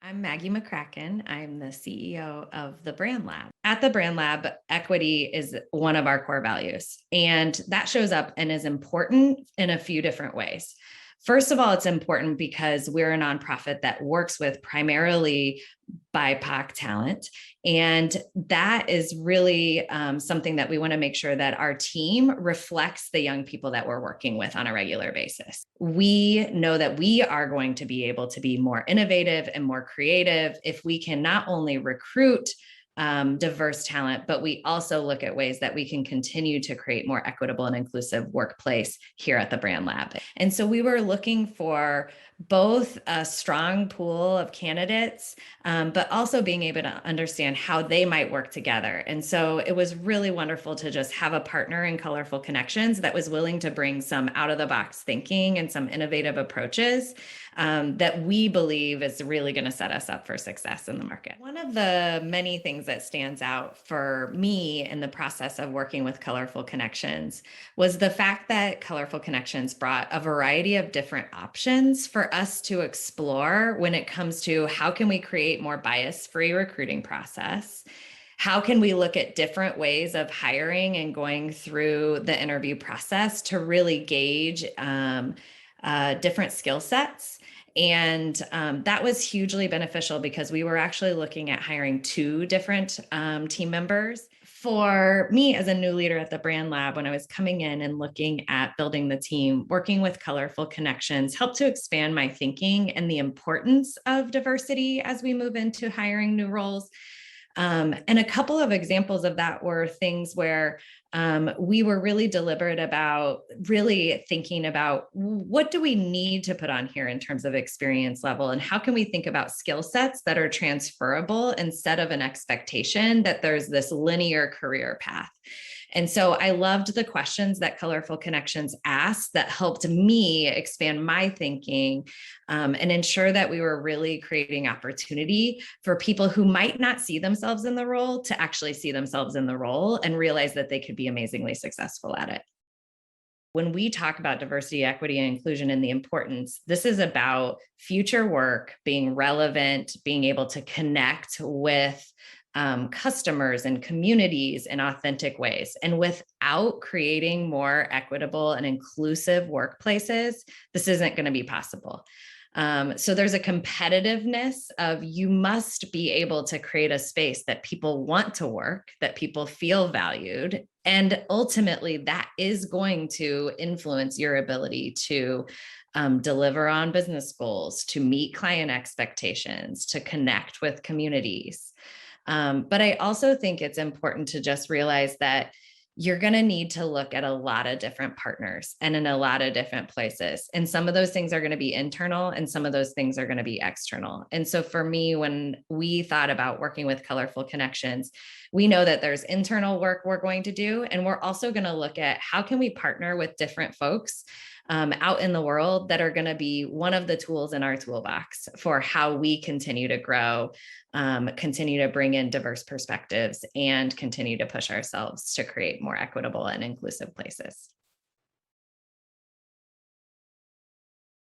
I'm Maggie McCracken. I'm the CEO of the BrandLab. At the BrandLab, equity is one of our core values, and that shows up and is important in a few different ways. First of all, it's important because we're a nonprofit that works with primarily BIPOC talent. And that is really something that we want to make sure that our team reflects the young people that we're working with on a regular basis. We know that we are going to be able to be more innovative and more creative if we can not only recruit diverse talent, but we also look at ways that we can continue to create more equitable and inclusive workplace here at the BrandLab. And so we were looking for both a strong pool of candidates, but also being able to understand how they might work together. And so it was really wonderful to just have a partner in Colorful Connections that was willing to bring some out of the box thinking and some innovative approaches that we believe is really going to set us up for success in the market. One of the many things that stands out for me in the process of working with Colorful Connections was the fact that Colorful Connections brought a variety of different options for us to explore when it comes to how can we create more bias-free recruiting process. How can we look at different ways of hiring and going through the interview process to really gauge different skill sets? And that was hugely beneficial because we were actually looking at hiring two different team members. For me as a new leader at the BrandLab, when I was coming in and looking at building the team, working with Colorful Connections helped to expand my thinking and the importance of diversity as we move into hiring new roles. And a couple of examples of that were things where we were really deliberate about really thinking about what do we need to put on here in terms of experience level, and how can we think about skill sets that are transferable instead of an expectation that there's this linear career path. And so I loved the questions that Colorful Connections asked that helped me expand my thinking and ensure that we were really creating opportunity for people who might not see themselves in the role to actually see themselves in the role and realize that they could be amazingly successful at it. When we talk about diversity, equity, and inclusion and the importance, this is about future work being relevant, being able to connect with customers and communities in authentic ways. And without creating more equitable and inclusive workplaces, this isn't going to be possible. So there's a competitiveness of you must be able to create a space that people want to work, that people feel valued. And ultimately, that is going to influence your ability to deliver on business goals, to meet client expectations, to connect with communities. But I also think it's important to just realize that you're going to need to look at a lot of different partners and in a lot of different places. And some of those things are going to be internal and some of those things are going to be external. And so for me, when we thought about working with Colorful Connections, we know that there's internal work we're going to do. And we're also going to look at how can we partner with different folks out in the world that are going to be one of the tools in our toolbox for how we continue to grow, continue to bring in diverse perspectives, and continue to push ourselves to create more equitable and inclusive places.